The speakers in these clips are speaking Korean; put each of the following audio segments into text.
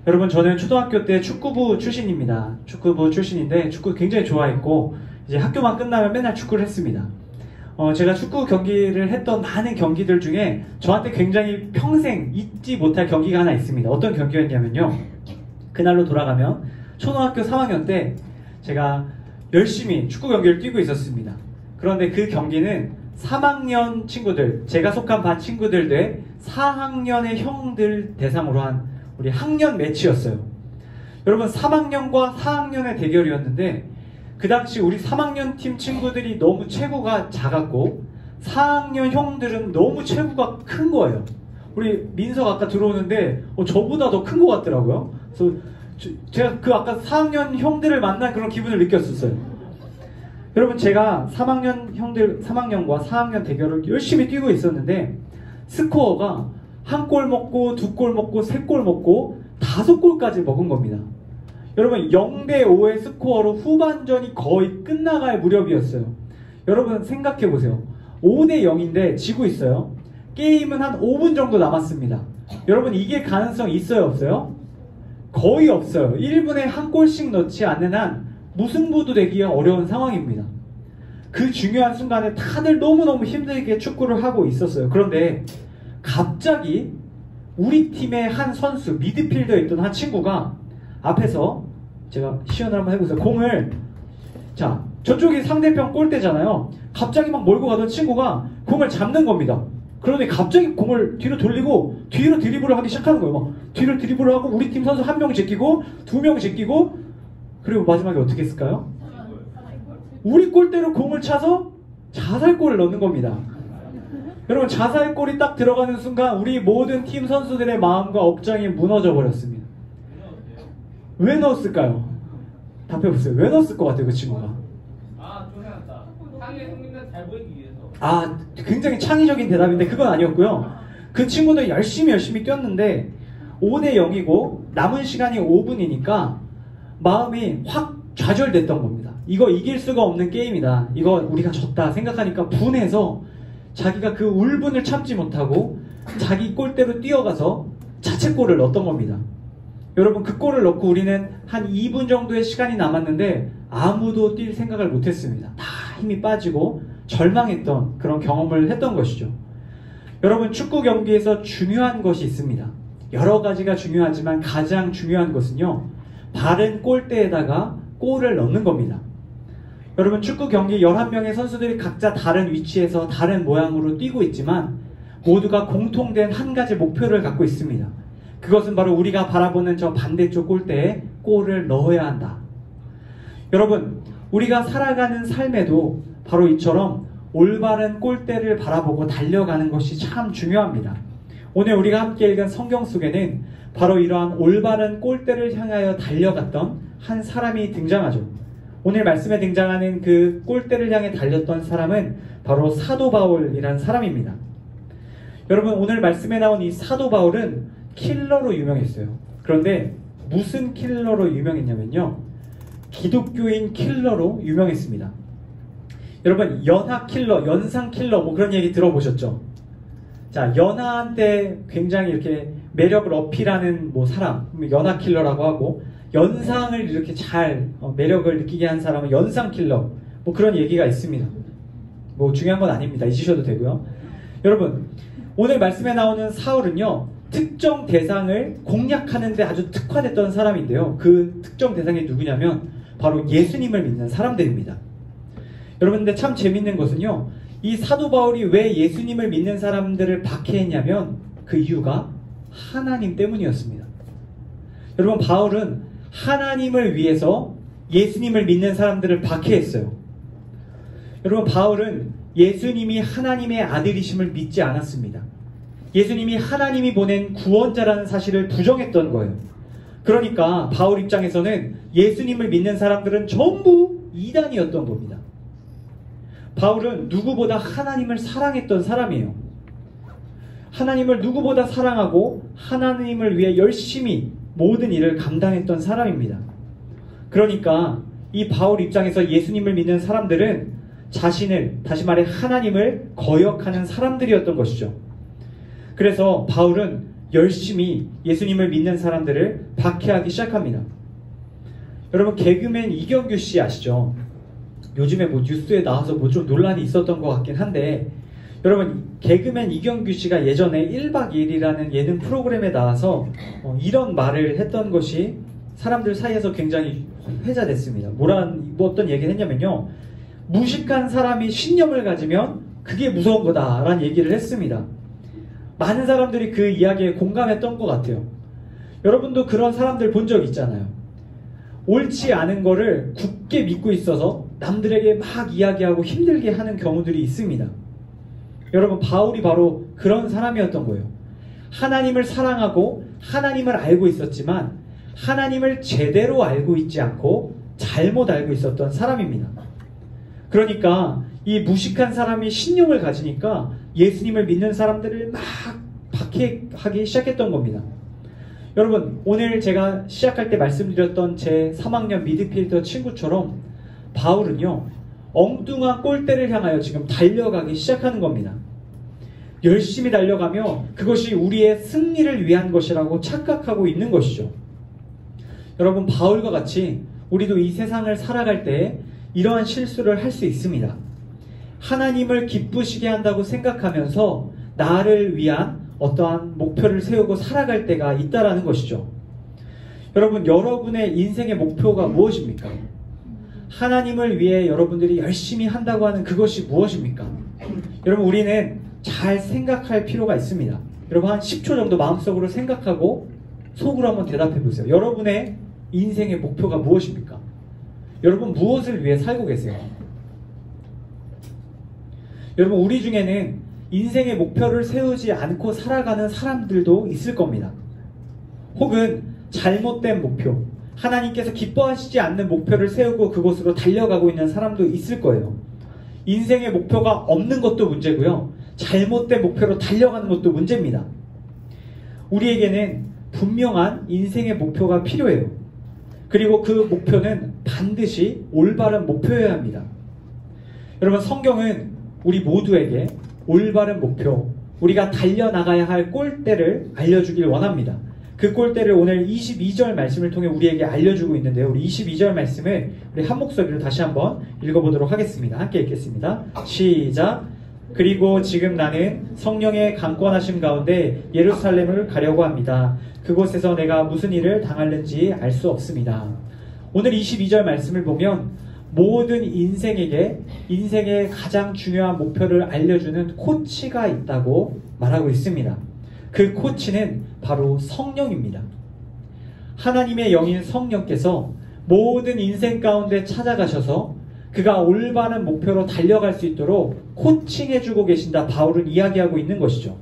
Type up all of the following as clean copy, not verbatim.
여러분, 저는 초등학교 때 축구부 출신입니다. 축구부 출신인데 축구 굉장히 좋아했고 이제 학교만 끝나면 맨날 축구를 했습니다. 제가 축구 경기를 했던 많은 경기들 중에 저한테 굉장히 평생 잊지 못할 경기가 하나 있습니다. 어떤 경기였냐면요, 그날로 돌아가면 초등학교 3학년 때 제가 열심히 축구 경기를 뛰고 있었습니다. 그런데 그 경기는 3학년 친구들, 제가 속한 반 친구들 대 4학년의 형들 대상으로 한 우리 학년 매치였어요. 여러분, 3학년과 4학년의 대결이었는데 그 당시 우리 3학년 팀 친구들이 너무 체구가 작았고 4학년 형들은 너무 체구가 큰 거예요. 우리 민석 아까 들어오는데 저보다 더 큰 것 같더라고요. 그래서 제가 그 아까 4학년 형들을 만난 그런 기분을 느꼈었어요. 여러분, 제가 3학년과 4학년 대결을 열심히 뛰고 있었는데 스코어가 한 골 먹고, 두 골 먹고, 세 골 먹고, 5골까지 먹은 겁니다. 여러분, 0대5의 스코어로 후반전이 거의 끝나갈 무렵이었어요. 여러분, 생각해보세요. 5대0인데 지고 있어요. 게임은 한 5분 정도 남았습니다. 여러분, 이길 가능성 있어요, 없어요? 거의 없어요. 1분에 한 골씩 넣지 않는 한 무승부도 되기 어려운 상황입니다. 그 중요한 순간에 다들 너무너무 힘들게 축구를 하고 있었어요. 그런데 갑자기 우리 팀의 한 선수, 미드필더에 있던 한 친구가 앞에서, 제가 시연을 한번 해보세요. 공을, 자, 저쪽이 상대편 골대잖아요. 갑자기 막 몰고 가던 친구가 공을 잡는 겁니다. 그런데 갑자기 공을 뒤로 돌리고 뒤로 드리블을 하기 시작하는 거예요. 막 뒤로 드리블을 하고 우리 팀 선수 1명 제끼고 2명 제끼고, 그리고 마지막에 어떻게 했을까요? 우리 골대로 공을 차서 자살골을 넣는 겁니다. 여러분, 자살골이 딱 들어가는 순간 우리 모든 팀 선수들의 마음과 억장이 무너져 버렸습니다. 왜 넣었을까요? 답해보세요. 왜 넣었을 것 같아요, 그 친구가? 조사했다. 상의 형님들 잘 보이기 위해서. 굉장히 창의적인 대답인데 그건 아니었고요. 그 친구도 열심히 뛰었는데 5대0이고 남은 시간이 5분이니까 마음이 확 좌절됐던 겁니다. 이거 이길 수가 없는 게임이다. 이거 우리가 졌다 생각하니까 분해서 자기가 그 울분을 참지 못하고 자기 골대로 뛰어가서 자책골을 넣었던 겁니다. 여러분, 그 골을 넣고 우리는 한 2분 정도의 시간이 남았는데 아무도 뛸 생각을 못했습니다. 다 힘이 빠지고 절망했던 그런 경험을 했던 것이죠. 여러분, 축구 경기에서 중요한 것이 있습니다. 여러 가지가 중요하지만 가장 중요한 것은요, 바른 골대에다가 골을 넣는 겁니다. 여러분, 축구 경기 11명의 선수들이 각자 다른 위치에서 다른 모양으로 뛰고 있지만 모두가 공통된 한 가지 목표를 갖고 있습니다. 그것은 바로 우리가 바라보는 저 반대쪽 골대에 골을 넣어야 한다. 여러분, 우리가 살아가는 삶에도 바로 이처럼 올바른 골대를 바라보고 달려가는 것이 참 중요합니다. 오늘 우리가 함께 읽은 성경 속에는 바로 이러한 올바른 골대를 향하여 달려갔던 한 사람이 등장하죠. 오늘 말씀에 등장하는 그 골대를 향해 달렸던 사람은 바로 사도 바울이라는 사람입니다. 여러분, 오늘 말씀에 나온 이 사도 바울은 킬러로 유명했어요. 그런데 무슨 킬러로 유명했냐면요, 기독교인 킬러로 유명했습니다. 여러분, 연하 킬러, 연상 킬러 뭐 그런 얘기 들어보셨죠? 자, 연하한테 굉장히 이렇게 매력을 어필하는 사람, 연하 킬러라고 하고, 연상을 이렇게 잘 매력을 느끼게 한 사람은 연상 킬러, 그런 얘기가 있습니다. 중요한 건 아닙니다. 잊으셔도 되고요. 여러분, 오늘 말씀에 나오는 사울은요, 특정 대상을 공략하는 데 아주 특화됐던 사람인데요, 그 특정 대상이 누구냐면 바로 예수님을 믿는 사람들입니다. 여러분, 근데 참 재밌는 것은요, 이 사도 바울이 왜 예수님을 믿는 사람들을 박해했냐면 그 이유가 하나님 때문이었습니다. 여러분, 바울은 하나님을 위해서 예수님을 믿는 사람들을 박해했어요. 여러분, 바울은 예수님이 하나님의 아들이심을 믿지 않았습니다. 예수님이 하나님이 보낸 구원자라는 사실을 부정했던 거예요. 그러니까 바울 입장에서는 예수님을 믿는 사람들은 전부 이단이었던 겁니다. 바울은 누구보다 하나님을 사랑했던 사람이에요. 하나님을 누구보다 사랑하고 하나님을 위해 열심히 모든 일을 감당했던 사람입니다. 그러니까 이 바울 입장에서 예수님을 믿는 사람들은 자신을, 다시 말해 하나님을 거역하는 사람들이었던 것이죠. 그래서 바울은 열심히 예수님을 믿는 사람들을 박해하기 시작합니다. 여러분, 개그맨 이경규 씨 아시죠? 요즘에 뭐 뉴스에 나와서 뭐 좀 논란이 있었던 것 같긴 한데, 여러분, 개그맨 이경규 씨가 예전에 1박 2일이라는 예능 프로그램에 나와서 이런 말을 했던 것이 사람들 사이에서 굉장히 회자됐습니다. 뭐 어떤 얘기를 했냐면요, 무식한 사람이 신념을 가지면 그게 무서운 거다라는 얘기를 했습니다. 많은 사람들이 그 이야기에 공감했던 것 같아요. 여러분도 그런 사람들 본 적 있잖아요. 옳지 않은 거를 굳게 믿고 있어서 남들에게 막 이야기하고 힘들게 하는 경우들이 있습니다. 여러분, 바울이 바로 그런 사람이었던 거예요. 하나님을 사랑하고 하나님을 알고 있었지만 하나님을 제대로 알고 있지 않고 잘못 알고 있었던 사람입니다. 그러니까 이 무식한 사람이 신념을 가지니까 예수님을 믿는 사람들을 막 박해하기 시작했던 겁니다. 여러분, 오늘 제가 시작할 때 말씀드렸던 제 3학년 미드필더 친구처럼 바울은요, 엉뚱한 골대를 향하여 지금 달려가기 시작하는 겁니다. 열심히 달려가며 그것이 우리의 승리를 위한 것이라고 착각하고 있는 것이죠. 여러분, 바울과 같이 우리도 이 세상을 살아갈 때 이러한 실수를 할 수 있습니다. 하나님을 기쁘시게 한다고 생각하면서 나를 위한 어떠한 목표를 세우고 살아갈 때가 있다라는 것이죠. 여러분, 여러분의 인생의 목표가 무엇입니까? 하나님을 위해 여러분들이 열심히 한다고 하는 그것이 무엇입니까? 여러분, 우리는 잘 생각할 필요가 있습니다. 여러분, 한 10초 정도 마음속으로 생각하고 속으로 한번 대답해 보세요. 여러분의 인생의 목표가 무엇입니까? 여러분, 무엇을 위해 살고 계세요? 여러분, 우리 중에는 인생의 목표를 세우지 않고 살아가는 사람들도 있을 겁니다. 혹은 잘못된 목표, 하나님께서 기뻐하시지 않는 목표를 세우고 그곳으로 달려가고 있는 사람도 있을 거예요. 인생의 목표가 없는 것도 문제고요, 잘못된 목표로 달려가는 것도 문제입니다. 우리에게는 분명한 인생의 목표가 필요해요. 그리고 그 목표는 반드시 올바른 목표여야 합니다. 여러분, 성경은 우리 모두에게 올바른 목표, 우리가 달려나가야 할 꼴대를 알려주길 원합니다. 그 꼴대를 오늘 22절 말씀을 통해 우리에게 알려주고 있는데요. 우리 22절 말씀을 우리 한 목소리로 다시 한번 읽어보도록 하겠습니다. 함께 읽겠습니다. 시작. 그리고 지금 나는 성령의 강권하심 가운데 예루살렘을 가려고 합니다. 그곳에서 내가 무슨 일을 당할는지 알 수 없습니다. 오늘 22절 말씀을 보면 모든 인생에게 인생의 가장 중요한 목표를 알려주는 코치가 있다고 말하고 있습니다. 그 코치는 바로 성령입니다. 하나님의 영인 성령께서 모든 인생 가운데 찾아가셔서 그가 올바른 목표로 달려갈 수 있도록 코칭해주고 계신다, 바울은 이야기하고 있는 것이죠.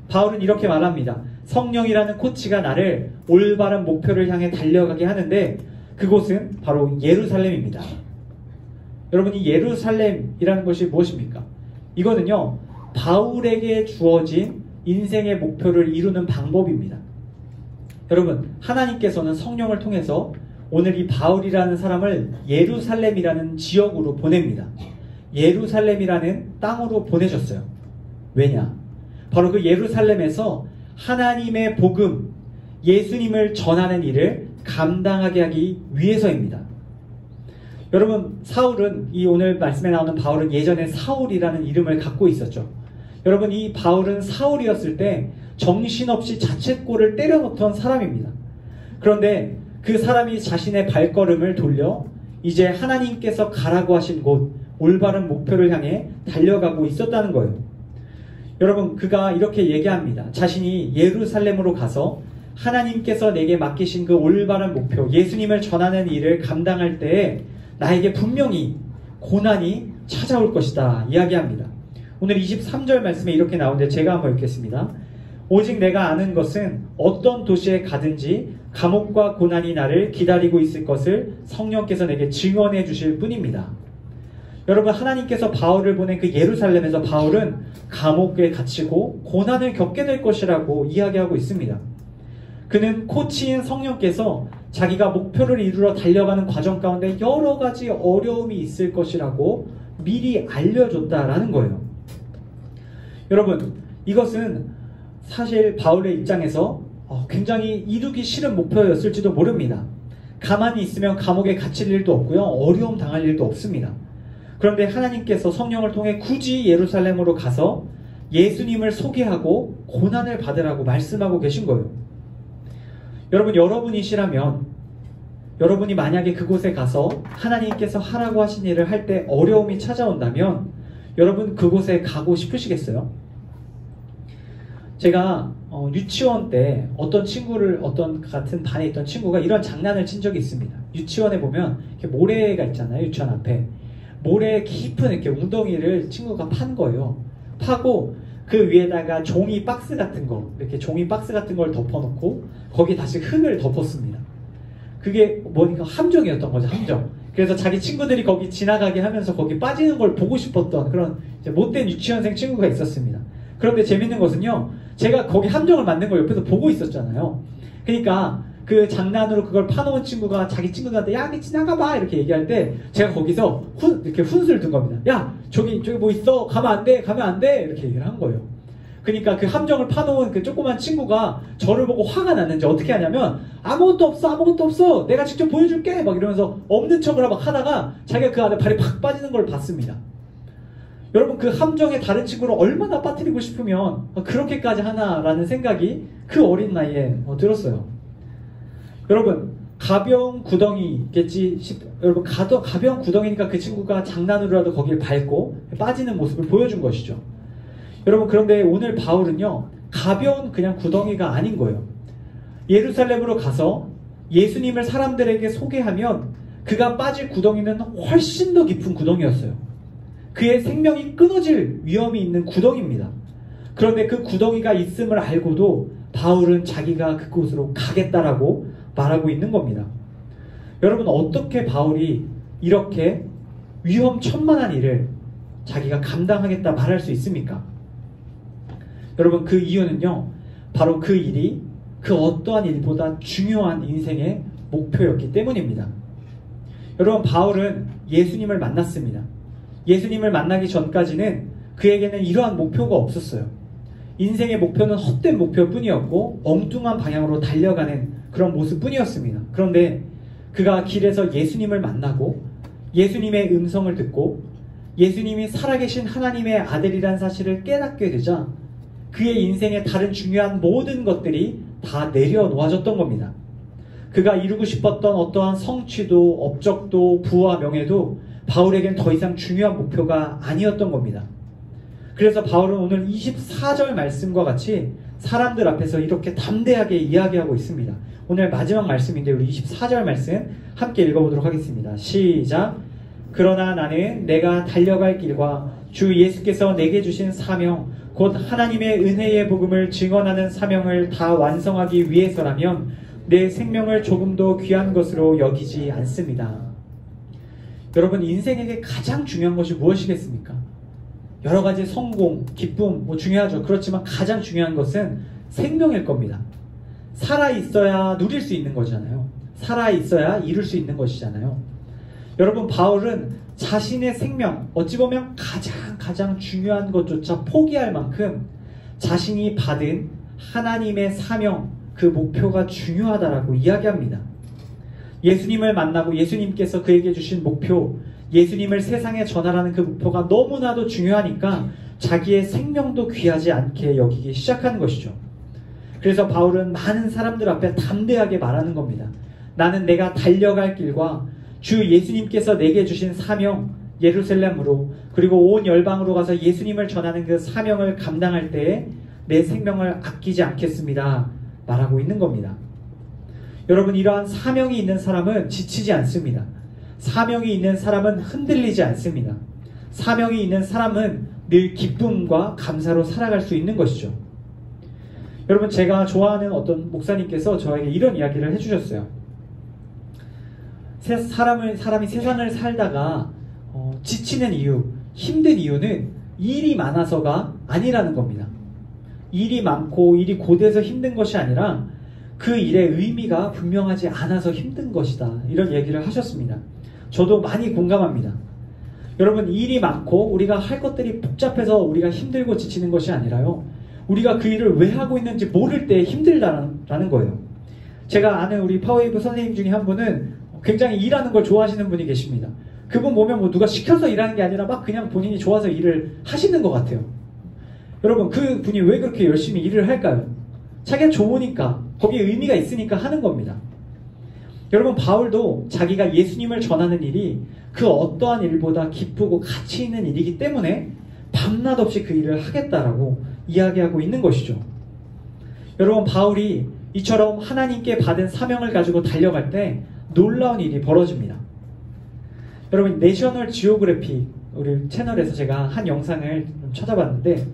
바울은 이렇게 말합니다. 성령이라는 코치가 나를 올바른 목표를 향해 달려가게 하는데 그곳은 바로 예루살렘입니다. 여러분, 이 예루살렘이라는 것이 무엇입니까? 이거는요, 바울에게 주어진 인생의 목표를 이루는 방법입니다. 여러분, 하나님께서는 성령을 통해서 오늘 이 바울이라는 사람을 예루살렘이라는 지역으로 보냅니다. 예루살렘이라는 땅으로 보내셨어요. 왜냐? 바로 그 예루살렘에서 하나님의 복음, 예수님을 전하는 일을 감당하게 하기 위해서입니다. 여러분, 사울은, 이 오늘 말씀에 나오는 바울은 예전에 사울이라는 이름을 갖고 있었죠. 여러분, 이 바울은 사울이었을 때 정신없이 자책골을 때려놓던 사람입니다. 그런데 그 사람이 자신의 발걸음을 돌려 이제 하나님께서 가라고 하신 곳, 올바른 목표를 향해 달려가고 있었다는 거예요. 여러분, 그가 이렇게 얘기합니다. 자신이 예루살렘으로 가서 하나님께서 내게 맡기신 그 올바른 목표, 예수님을 전하는 일을 감당할 때에 나에게 분명히 고난이 찾아올 것이다 이야기합니다. 오늘 23절 말씀에 이렇게 나오는데 제가 한번 읽겠습니다. 오직 내가 아는 것은 어떤 도시에 가든지 감옥과 고난이 나를 기다리고 있을 것을 성령께서 내게 증언해 주실 뿐입니다. 여러분, 하나님께서 바울을 보낸 그 예루살렘에서 바울은 감옥에 갇히고 고난을 겪게 될 것이라고 이야기하고 있습니다. 그는 코치인 성령께서 자기가 목표를 이루러 달려가는 과정 가운데 여러 가지 어려움이 있을 것이라고 미리 알려줬다라는 거예요. 여러분, 이것은 사실 바울의 입장에서 굉장히 이루기 싫은 목표였을지도 모릅니다. 가만히 있으면 감옥에 갇힐 일도 없고요. 어려움 당할 일도 없습니다. 그런데 하나님께서 성령을 통해 굳이 예루살렘으로 가서 예수님을 소개하고 고난을 받으라고 말씀하고 계신 거예요. 여러분, 여러분이시라면, 여러분이 만약에 그곳에 가서 하나님께서 하라고 하신 일을 할 때 어려움이 찾아온다면 여러분 그곳에 가고 싶으시겠어요? 제가 유치원 때 어떤 같은 반에 있던 친구가 이런 장난을 친 적이 있습니다. 유치원에 보면 이렇게 모래가 있잖아요. 유치원 앞에 모래 깊은 이렇게 웅덩이를 친구가 판 거예요. 파고 그 위에다가 종이 박스 같은 걸 덮어놓고 거기 다시 흙을 덮었습니다. 그게 뭐니까 함정이었던 거죠. 함정. 그래서 자기 친구들이 거기 지나가게 하면서 거기 빠지는 걸 보고 싶었던 그런 이제 못된 유치원생 친구가 있었습니다. 그런데 재밌는 것은요, 제가 거기 함정을 만든 걸 옆에서 보고 있었잖아요. 그러니까 그 장난으로 그걸 파놓은 친구가 자기 친구들한테 야, 여기 지나가봐 이렇게 얘기할 때 제가 거기서 이렇게 훈수를 둔 겁니다. 야, 저기 뭐 있어, 가면 안 돼 이렇게 얘기를 한 거예요. 그러니까 그 함정을 파놓은 그 조그만 친구가 저를 보고 화가 났는지 어떻게 하냐면 아무것도 없어 내가 직접 보여줄게 막 이러면서 없는 척을 막 하다가 자기가 그 안에 발이 팍 빠지는 걸 봤습니다. 여러분, 그 함정에 다른 친구를 얼마나 빠뜨리고 싶으면 그렇게까지 하나라는 생각이 그 어린 나이에 들었어요. 여러분, 가벼운 구덩이겠지 여러분, 가벼운 구덩이니까 그 친구가 장난으로라도 거기를 밟고 빠지는 모습을 보여준 것이죠. 여러분, 그런데 오늘 바울은요, 가벼운 그냥 구덩이가 아닌 거예요. 예루살렘으로 가서 예수님을 사람들에게 소개하면 그가 빠질 구덩이는 훨씬 더 깊은 구덩이였어요. 그의 생명이 끊어질 위험이 있는 구덩이입니다. 그런데 그 구덩이가 있음을 알고도 바울은 자기가 그곳으로 가겠다라고 말하고 있는 겁니다. 여러분, 어떻게 바울이 이렇게 위험천만한 일을 자기가 감당하겠다 말할 수 있습니까? 여러분, 그 이유는요, 바로 그 일이 그 어떠한 일보다 중요한 인생의 목표였기 때문입니다. 여러분, 바울은 예수님을 만났습니다. 예수님을 만나기 전까지는 그에게는 이러한 목표가 없었어요. 인생의 목표는 헛된 목표뿐이었고 엉뚱한 방향으로 달려가는 그런 모습뿐이었습니다. 그런데 그가 길에서 예수님을 만나고 예수님의 음성을 듣고 예수님이 살아계신 하나님의 아들이란 사실을 깨닫게 되자 그의 인생의 다른 중요한 모든 것들이 다 내려놓아졌던 겁니다. 그가 이루고 싶었던 어떠한 성취도, 업적도, 부와 명예도 바울에겐 더 이상 중요한 목표가 아니었던 겁니다. 그래서 바울은 오늘 24절 말씀과 같이 사람들 앞에서 이렇게 담대하게 이야기하고 있습니다. 오늘 마지막 말씀인데 우리 24절 말씀 함께 읽어보도록 하겠습니다. 시작! 그러나 나는 내가 달려갈 길과 주 예수께서 내게 주신 사명, 곧 하나님의 은혜의 복음을 증언하는 사명을 다 완성하기 위해서라면 내 생명을 조금도 귀한 것으로 여기지 않습니다. 여러분, 인생에게 가장 중요한 것이 무엇이겠습니까? 여러 가지 성공, 기쁨 중요하죠. 그렇지만 가장 중요한 것은 생명일 겁니다. 살아있어야 누릴 수 있는 거잖아요. 살아있어야 이룰 수 있는 것이잖아요. 여러분, 바울은 자신의 생명, 어찌 보면 가장 중요한 것조차 포기할 만큼 자신이 받은 하나님의 사명, 그 목표가 중요하다라고 이야기합니다. 예수님을 만나고 예수님께서 그에게 주신 목표, 예수님을 세상에 전하라는 그 목표가 너무나도 중요하니까 자기의 생명도 귀하지 않게 여기기 시작하는 것이죠. 그래서 바울은 많은 사람들 앞에 담대하게 말하는 겁니다. 나는 내가 달려갈 길과 주 예수님께서 내게 주신 사명, 예루살렘으로 그리고 온 열방으로 가서 예수님을 전하는 그 사명을 감당할 때에 내 생명을 아끼지 않겠습니다 말하고 있는 겁니다. 여러분, 이러한 사명이 있는 사람은 지치지 않습니다. 사명이 있는 사람은 흔들리지 않습니다. 사명이 있는 사람은 늘 기쁨과 감사로 살아갈 수 있는 것이죠. 여러분, 제가 좋아하는 어떤 목사님께서 저에게 이런 이야기를 해주셨어요. 사람이 세상을 살다가 지치는 이유, 힘든 이유는 일이 많아서가 아니라는 겁니다. 일이 많고 일이 고돼서 힘든 것이 아니라 그 일의 의미가 분명하지 않아서 힘든 것이다. 이런 얘기를 하셨습니다. 저도 많이 공감합니다. 여러분, 일이 많고 우리가 할 것들이 복잡해서 우리가 힘들고 지치는 것이 아니라요, 우리가 그 일을 왜 하고 있는지 모를 때 힘들다라는 거예요. 제가 아는 우리 파워웨이브 선생님 중에 한 분은 굉장히 일하는 걸 좋아하시는 분이 계십니다. 그분 보면 뭐 누가 시켜서 일하는 게 아니라 막 그냥 본인이 좋아서 일을 하시는 것 같아요. 여러분, 그 분이 왜 그렇게 열심히 일을 할까요? 자기가 좋으니까, 거기에 의미가 있으니까 하는 겁니다. 여러분, 바울도 자기가 예수님을 전하는 일이 그 어떠한 일보다 기쁘고 가치 있는 일이기 때문에 밤낮 없이 그 일을 하겠다라고 이야기하고 있는 것이죠. 여러분, 바울이 이처럼 하나님께 받은 사명을 가지고 달려갈 때 놀라운 일이 벌어집니다. 여러분, 내셔널 지오그래피 우리 채널에서 제가 한 영상을 좀 찾아봤는데,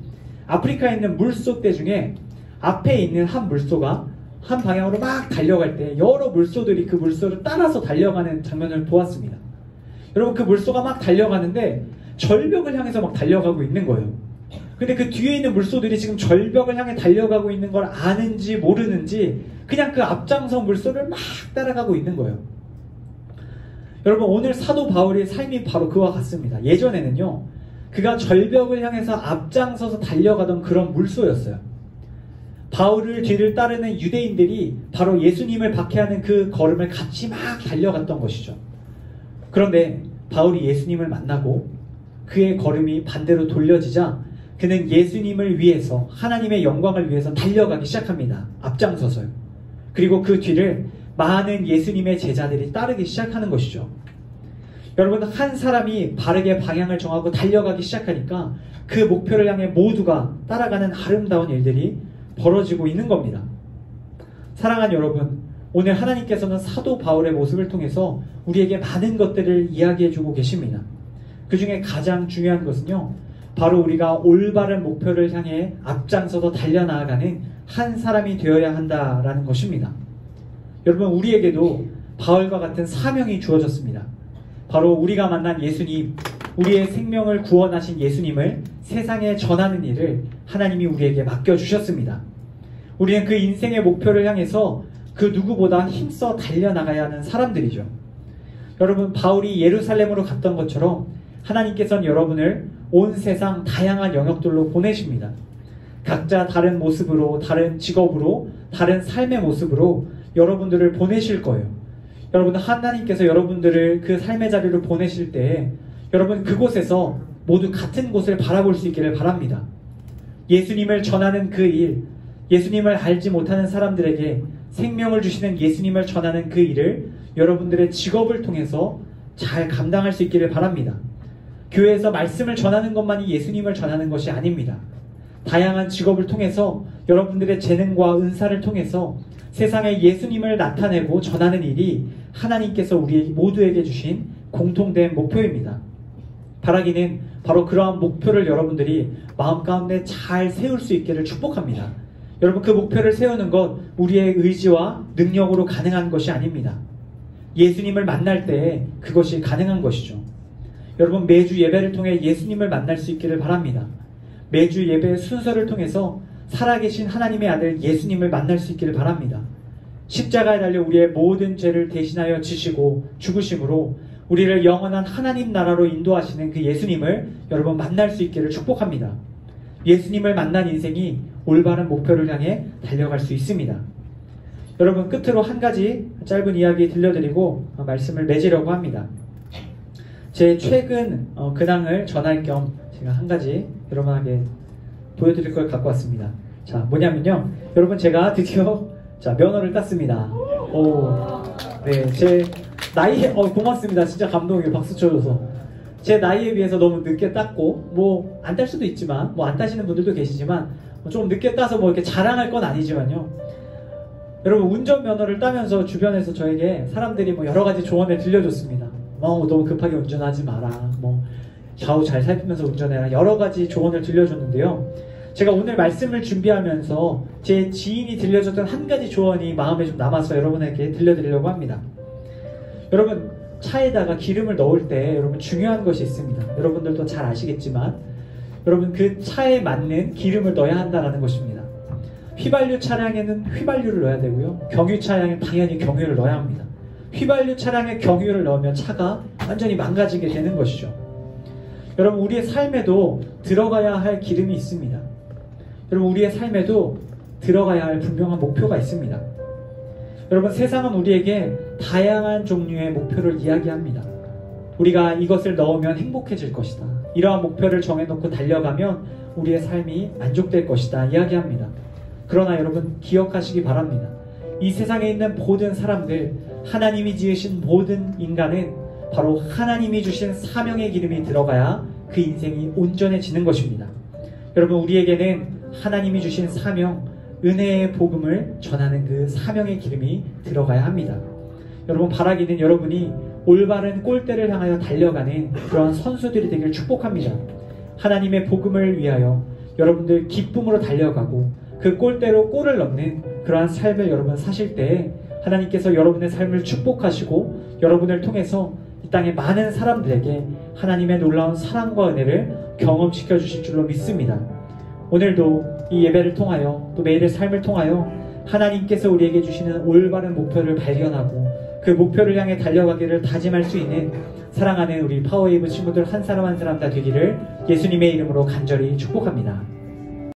아프리카에 있는 물소떼 중에 앞에 있는 한 물소가 한 방향으로 막 달려갈 때 여러 물소들이 그 물소를 따라서 달려가는 장면을 보았습니다. 여러분, 그 물소가 막 달려가는데 절벽을 향해서 막 달려가고 있는 거예요. 근데 그 뒤에 있는 물소들이 지금 절벽을 향해 달려가고 있는 걸 아는지 모르는지 그냥 그 앞장서 물소를 막 따라가고 있는 거예요. 여러분, 오늘 사도 바울의 삶이 바로 그와 같습니다. 예전에는요, 그가 절벽을 향해서 앞장서서 달려가던 그런 물소였어요. 바울을 뒤를 따르는 유대인들이 바로 예수님을 박해하는 그 걸음을 같이 막 달려갔던 것이죠. 그런데 바울이 예수님을 만나고 그의 걸음이 반대로 돌려지자 그는 예수님을 위해서, 하나님의 영광을 위해서 달려가기 시작합니다. 앞장서서요. 그리고 그 뒤를 많은 예수님의 제자들이 따르기 시작하는 것이죠. 여러분, 한 사람이 바르게 방향을 정하고 달려가기 시작하니까 그 목표를 향해 모두가 따라가는 아름다운 일들이 벌어지고 있는 겁니다. 사랑하는 여러분, 오늘 하나님께서는 사도 바울의 모습을 통해서 우리에게 많은 것들을 이야기해주고 계십니다. 그 중에 가장 중요한 것은요, 바로 우리가 올바른 목표를 향해 앞장서서 달려나가는 한 사람이 되어야 한다라는 것입니다. 여러분, 우리에게도 바울과 같은 사명이 주어졌습니다. 바로 우리가 만난 예수님, 우리의 생명을 구원하신 예수님을 세상에 전하는 일을 하나님이 우리에게 맡겨주셨습니다. 우리는 그 인생의 목표를 향해서 그 누구보다 힘써 달려나가야 하는 사람들이죠. 여러분, 바울이 예루살렘으로 갔던 것처럼 하나님께서는 여러분을 온 세상 다양한 영역들로 보내십니다. 각자 다른 모습으로, 다른 직업으로, 다른 삶의 모습으로 여러분들을 보내실 거예요. 여러분, 하나님께서 여러분들을 그 삶의 자리로 보내실 때 여러분, 그곳에서 모두 같은 곳을 바라볼 수 있기를 바랍니다. 예수님을 전하는 그 일, 예수님을 알지 못하는 사람들에게 생명을 주시는 예수님을 전하는 그 일을 여러분들의 직업을 통해서 잘 감당할 수 있기를 바랍니다. 교회에서 말씀을 전하는 것만이 예수님을 전하는 것이 아닙니다. 다양한 직업을 통해서 여러분들의 재능과 은사를 통해서 세상에 예수님을 나타내고 전하는 일이 하나님께서 우리 모두에게 주신 공통된 목표입니다. 바라기는 바로 그러한 목표를 여러분들이 마음 가운데 잘 세울 수 있기를 축복합니다. 여러분, 그 목표를 세우는 것 우리의 의지와 능력으로 가능한 것이 아닙니다. 예수님을 만날 때 그것이 가능한 것이죠. 여러분, 매주 예배를 통해 예수님을 만날 수 있기를 바랍니다. 매주 예배의 순서를 통해서 살아계신 하나님의 아들 예수님을 만날 수 있기를 바랍니다. 십자가에 달려 우리의 모든 죄를 대신하여 지시고 죽으심으로 우리를 영원한 하나님 나라로 인도하시는 그 예수님을 여러분 만날 수 있기를 축복합니다. 예수님을 만난 인생이 올바른 목표를 향해 달려갈 수 있습니다. 여러분, 끝으로 한 가지 짧은 이야기 들려드리고 말씀을 맺으려고 합니다. 제 최근 근황을 전할 겸 제가 한 가지 여러분에게 보여드릴 걸 갖고 왔습니다. 자, 뭐냐면요, 여러분, 제가 드디어 면허를 땄습니다. 네, 제 나이에 고맙습니다. 진짜 감동이에요. 박수 쳐줘서. 제 나이에 비해서 너무 늦게 땄고, 뭐 안 딸 수도 있지만, 뭐 안 따시는 분들도 계시지만, 좀 늦게 따서 뭐 이렇게 자랑할 건 아니지만요. 여러분, 운전면허를 따면서 주변에서 저에게 사람들이 뭐 여러 가지 조언을 들려줬습니다. 너무 급하게 운전하지 마라. 뭐 좌우 잘 살피면서 운전해라. 여러 가지 조언을 들려줬는데요. 제가 오늘 말씀을 준비하면서 제 지인이 들려줬던 한 가지 조언이 마음에 좀 남아서 여러분에게 들려드리려고 합니다. 여러분, 차에다가 기름을 넣을 때 여러분 중요한 것이 있습니다. 여러분들도 잘 아시겠지만 여러분, 그 차에 맞는 기름을 넣어야 한다는 것입니다. 휘발유 차량에는 휘발유를 넣어야 되고요. 경유 차량에 당연히 경유를 넣어야 합니다. 휘발유 차량에 경유를 넣으면 차가 완전히 망가지게 되는 것이죠. 여러분, 우리의 삶에도 들어가야 할 기름이 있습니다. 여러분, 우리의 삶에도 들어가야 할 분명한 목표가 있습니다. 여러분, 세상은 우리에게 다양한 종류의 목표를 이야기합니다. 우리가 이것을 넣으면 행복해질 것이다, 이러한 목표를 정해놓고 달려가면 우리의 삶이 만족될 것이다 이야기합니다. 그러나 여러분, 기억하시기 바랍니다. 이 세상에 있는 모든 사람들, 하나님이 지으신 모든 인간은 바로 하나님이 주신 사명의 기름이 들어가야 그 인생이 온전해지는 것입니다. 여러분, 우리에게는 하나님이 주신 사명, 은혜의 복음을 전하는 그 사명의 기름이 들어가야 합니다. 여러분, 바라기는 여러분이 올바른 골대를 향하여 달려가는 그런 선수들이 되길 축복합니다. 하나님의 복음을 위하여 여러분들 기쁨으로 달려가고 그 골대로 골을 넣는 그러한 삶을 여러분 사실 때 하나님께서 여러분의 삶을 축복하시고 여러분을 통해서 이 땅의 많은 사람들에게 하나님의 놀라운 사랑과 은혜를 경험시켜 주실 줄로 믿습니다. 오늘도 이 예배를 통하여 또 매일의 삶을 통하여 하나님께서 우리에게 주시는 올바른 목표를 발견하고 그 목표를 향해 달려가기를 다짐할 수 있는 사랑하는 우리 파워웨이브 친구들 한 사람 한 사람 다 되기를 예수님의 이름으로 간절히 축복합니다.